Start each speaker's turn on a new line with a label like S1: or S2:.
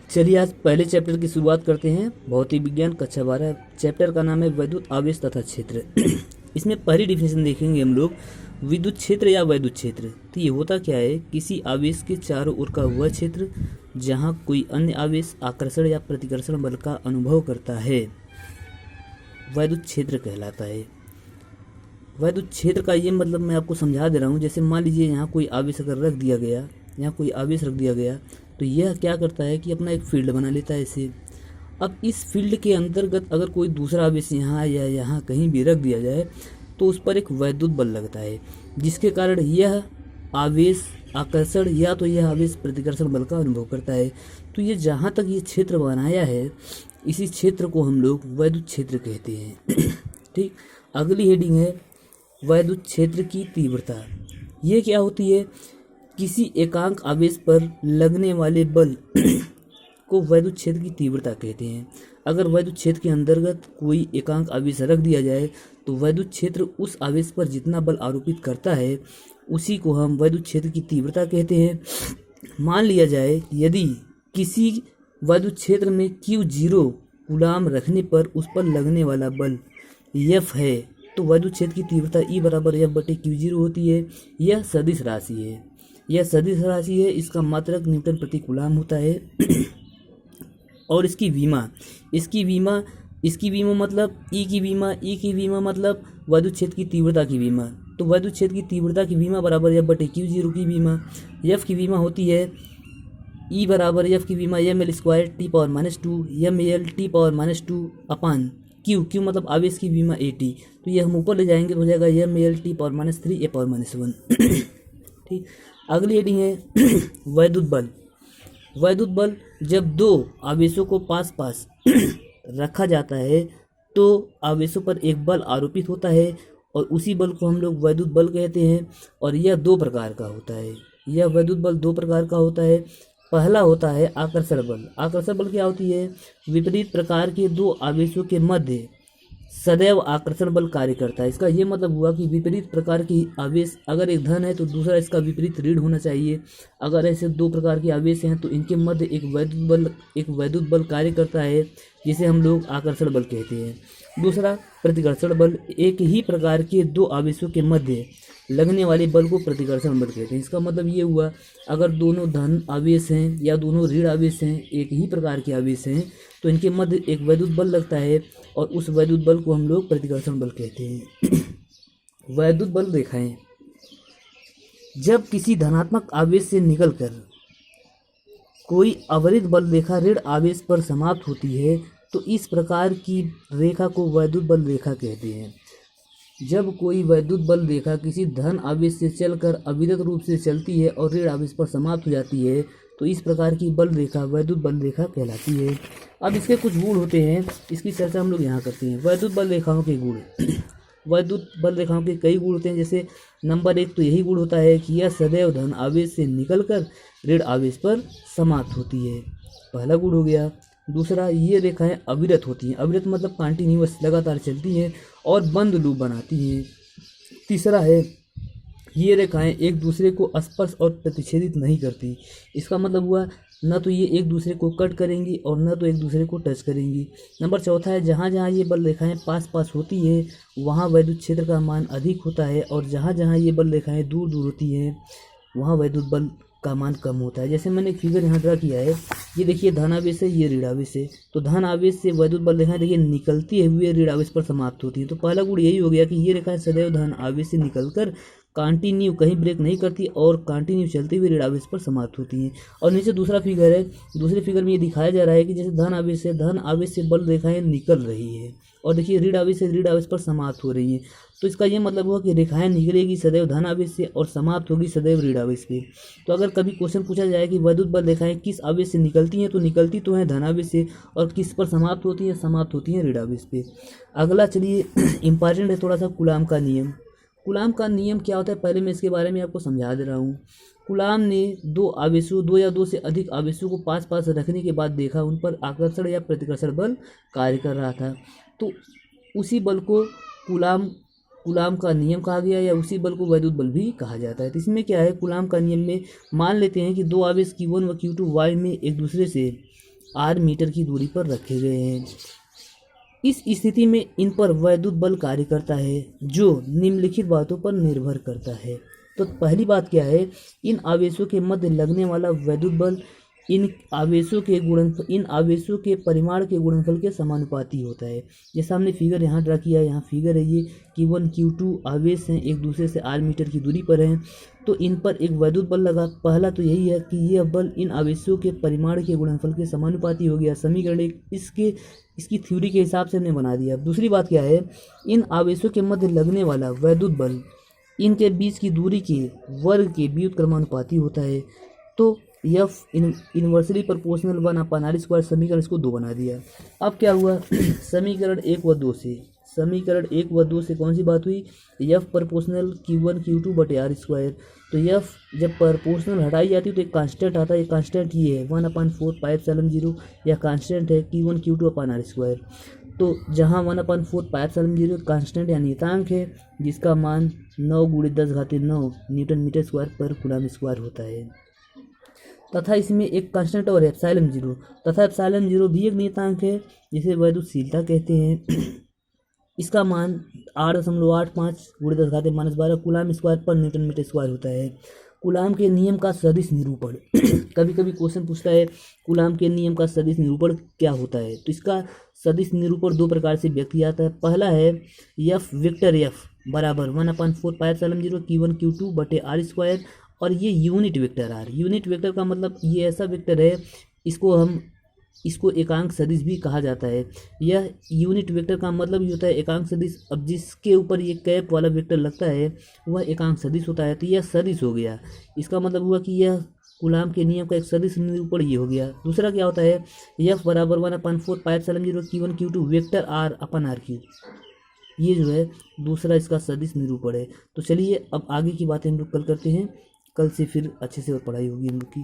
S1: चलिए आज पहले चैप्टर की शुरुआत करते हैं। भौतिक विज्ञान कक्षा 12। चैप्टर का नाम है वैद्युत आवेश तथा क्षेत्र। इसमें पहली डिफिनेशन देखेंगे हम लोग, विद्युत क्षेत्र या वैद्युत क्षेत्र। तो ये होता क्या है, किसी आवेश के चारों ओर का वह क्षेत्र जहाँ कोई अन्य आवेश आकर्षण या प्रतिकर्षण बल का अनुभव करता है, वैद्युत क्षेत्र कहलाता है। वैद्युत क्षेत्र का ये मतलब मैं आपको समझा दे रहा हूँ। जैसे मान लीजिए यहाँ कोई आवेश अगर रख दिया गया, यहाँ कोई आवेश रख दिया गया, तो यह क्या करता है कि अपना एक फील्ड बना लेता है इसे। अब इस फील्ड के अंतर्गत अगर कोई दूसरा आवेश यहाँ या यहाँ कहीं भी रख दिया जाए तो उस पर एक वैद्युत बल लगता है, जिसके कारण यह आवेश आकर्षण या तो यह आवेश प्रतिकर्षण बल का अनुभव करता है। तो ये जहाँ तक ये क्षेत्र बनाया है, इसी क्षेत्र को हम लोग वैद्युत क्षेत्र कहते हैं। ठीक, अगली हेडिंग है वैद्युत क्षेत्र की तीव्रता। ये क्या होती है, किसी एकांक आवेश पर लगने वाले बल को वैद्युत क्षेत्र की तीव्रता कहते हैं। अगर वैद्युत क्षेत्र के अंतर्गत कोई एकांक आवेश रख दिया जाए तो वैद्युत क्षेत्र उस आवेश पर जितना बल आरोपित करता है उसी को हम वैद्युत क्षेत्र की तीव्रता कहते हैं। मान लिया जाए यदि किसी वैद्युत क्षेत्र में Q0 कूलाम रखने पर उस पर लगने वाला बल F है, तो वैद्युत क्षेत्र की तीव्रता E बराबर F/Q0 होती है। यह सदिश राशि है, यह सदिश राशि है, इसका मात्रक न्यूटन प्रति कूलाम होता है। और इसकी विमा मतलब E की विमा मतलब वैद्युत क्षेत्र की तीव्रता की विमा। तो वैद्युत क्षेत्र की तीव्रता की विमा बराबर F/Q0 की विमा। F की विमा होती है E बराबर F की विमा ml² T⁻², ml T⁻² अपान Q मतलब आवेश की विमा AT। तो ये हम ऊपर ले जाएंगे तो हो जाएगा ml T⁻³ A⁻1। ठीक, अगली हेडिंग है वैद्युत बल। वैद्युत बल जब दो आवेशों को पास पास रखा जाता है तो आवेशों पर एक बल आरोपित होता है और उसी बल को हम लोग वैद्युत बल कहते हैं। और यह दो प्रकार का होता है, यह वैद्युत बल दो प्रकार का होता है। पहला होता है आकर्षण बल। आकर्षण बल क्या होती है, विपरीत प्रकार के दो आवेशों के मध्य सदैव आकर्षण बल कार्य करता है। इसका ये मतलब हुआ कि विपरीत प्रकार की आवेश अगर एक धन है तो दूसरा इसका विपरीत ऋण होना चाहिए। अगर ऐसे दो प्रकार के आवेश हैं तो इनके मध्य एक वैद्युत बल कार्य करता है, जिसे हम लोग आकर्षण बल कहते हैं। दूसरा प्रतिकर्षण बल, एक ही प्रकार के दो आवेशों के मध्य लगने वाले बल को प्रतिकर्षण बल कहते हैं। इसका मतलब ये हुआ, अगर दोनों धन आवेश हैं या दोनों ऋण आवेश हैं, एक ही प्रकार के आवेश हैं, तो इनके मध्य एक वैद्युत बल लगता है और उस वैद्युत बल को हम लोग प्रतिकर्षण बल कहते हैं। वैद्युत बल रेखाएं, जब किसी धनात्मक आवेश से निकलकर कोई अवरित बल रेखा ऋण आवेश पर समाप्त होती है तो इस प्रकार की रेखा को वैद्युत बल रेखा कहते हैं। जब कोई वैद्युत बल रेखा किसी धन आवेश से चलकर अविरत रूप से चलती है और ऋण आवेश पर समाप्त हो जाती है तो इस प्रकार की बल रेखा वैद्युत बल रेखा कहलाती है। अब इसके कुछ गुण होते हैं, इसकी चर्चा हम लोग यहाँ करते हैं। वैद्युत बल रेखाओं के गुण। वैद्युत बल रेखाओं के कई गुण होते हैं। जैसे नंबर 1 तो यही गुण होता है कि यह सदैव धन आवेश से निकलकर ऋण आवेश पर समाप्त होती है, पहला गुण हो गया। दूसरा, ये रेखाएं अविरत होती हैं। अविरत मतलब कंटिन्यूअस, लगातार चलती हैं और बंद लूप बनाती हैं। तीसरा है, ये रेखाएं एक दूसरे को स्पर्श और प्रतिच्छेदित नहीं करती। इसका मतलब हुआ न तो ये एक दूसरे को कट करेंगी और न तो एक दूसरे को टच करेंगी। नंबर चौथा है, जहाँ जहाँ ये बल रेखाएं पास पास होती है वहाँ वैद्युत क्षेत्र का मान अधिक होता है और जहाँ जहाँ ये बल रेखाएं दूर दूर होती हैं वहाँ वैद्युत बल का मान कम होता है। जैसे मैंने एक फिगर यहाँ ड्रा किया है, ये देखिए धन आवेश है, ये ऋण आवेश है। तो धन आवेश से वैद्युत बल रेखाएं देखिए निकलती हुए ऋण आवेश पर समाप्त होती है। तो पहला गुण यही हो गया कि ये रेखाएं सदैव धन आवेश से निकलकर कंटिन्यू कहीं ब्रेक नहीं करती और कंटिन्यू चलते हुए ऋण आवेश पर समाप्त होती हैं। और नीचे दूसरा फिगर है, दूसरे फिगर में ये दिखाया जा रहा है कि जैसे धन आवेश से बल रेखाएं निकल रही है और देखिए ऋण आवेश से ऋण आवेश पर समाप्त हो रही हैं। तो इसका ये मतलब हुआ कि रेखाएं निकलेगी सदैव धन आवेश से और समाप्त होगी सदैव ऋण आवेश पे। तो अगर कभी क्वेश्चन पूछा जाए कि वैद्युत बल रेखाएं किस आवेश से निकलती हैं, तो निकलती तो हैं धन आवेश से, और किस पर समाप्त होती हैं, समाप्त होती हैं ऋण आवेश पे। अगला चलिए इंपॉर्टेंट है थोड़ा सा, कूलाम का नियम। कूलाम का नियम क्या होता है, पहले मैं इसके बारे में आपको समझा दे रहा हूँ। कूलाम ने दो या दो से अधिक आवेशों को पास पास रखने के बाद देखा उन पर आकर्षण या प्रतिकर्षण बल कार्य कर रहा था, तो उसी बल को कूलाम का नियम कहा गया या उसी बल को वैद्युत बल भी कहा जाता है। तो इसमें क्या है, कूलाम का नियम में मान लेते हैं कि दो आवेश Q1 व Q2 वाई में एक दूसरे से r मीटर की दूरी पर रखे गए हैं। इस स्थिति में इन पर वैद्युत बल कार्य करता है जो निम्नलिखित बातों पर निर्भर करता है। तो पहली बात क्या है, इन आवेशों के मध्य लगने वाला वैद्युत बल इन आवेशों के परिमाण के गुणनफल के समानुपाती होता है। जैसा हमने फिगर यहाँ ड्रा किया, यहाँ फिगर है ये Q1 Q2 आवेश हैं, एक दूसरे से r मीटर की दूरी पर हैं, तो इन पर एक वैद्युत बल लगा। पहला तो यही है कि यह बल इन आवेशों के परिमाण के गुणनफल के समानुपाती हो गया। समीकरण एक इसकी थ्योरी के हिसाब से हमने बना दिया। दूसरी बात क्या है, इन आवेशों के मध्य लगने वाला वैद्युत बल इनके बीच की दूरी के वर्ग के व्युत्क्रमानुपाती होता है। तो F इनवर्सली प्रोपोर्शनल 1/r²। समीकरण इसको 2 बना दिया। अब क्या हुआ, समीकरण 1 व 2 से कौन सी बात हुई, F प्रोपोर्शनल Q1 Q2 बटे r²। तो F जब प्रोपोर्शनल हटाई जाती है तो एक कांस्टेंट आता है, ये कांस्टेंट ये है 1/4πε0, यह कांस्टेंट है Q1 Q2/r²। तो जहाँ 1/4πε0 कांस्टेंट या नियतांक है, जिसका मान 9 × 10⁹ न्यूटन मीटर स्क्वायर पर कूलम स्क्वायर होता है। तथा इसमें एक कांस्टेंट और है ε0, तथा ε0 भी एक नियतांक है जिसे वैद्युतशीलता कहते हैं। इसका मान 8.85 × 10⁻12 कूलम स्क्वायर पर न्यूटन मीटर स्क्वायर होता है। कूलम के नियम का सदिश निरूपण कभी कभी क्वेश्चन पूछता है कूलम के नियम का सदिश निरूपण क्या होता है। तो इसका सदिश निरूपण 2 प्रकार से व्यक्त किया जाता है। पहला है F वेक्टर F बराबर 1/4πε0 Q1 Q2 बटे r²। और ये unit vector r, unit vector का मतलब ये ऐसा वेक्टर है, इसको एकांक सदिश भी कहा जाता है। यह यूनिट वेक्टर का मतलब ये होता है एकांक सदिश। अब जिसके ऊपर ये कैप वाला वेक्टर लगता है वह एकांक सदिश होता है। तो यह सदिश हो गया, इसका मतलब हुआ कि यह कूलम के नियम का एक सदिश निरूपण ये हो गया। दूसरा क्या होता है, F बराबर 1/4πε0 Q1 Q2 वेक्टर r/r³। ये जो है दूसरा इसका सदिश निरूपण है। तो चलिए अब आगे की बातें हम लोग कल करते हैं। कल से फिर अच्छे से और पढ़ाई होगी हम लोग की।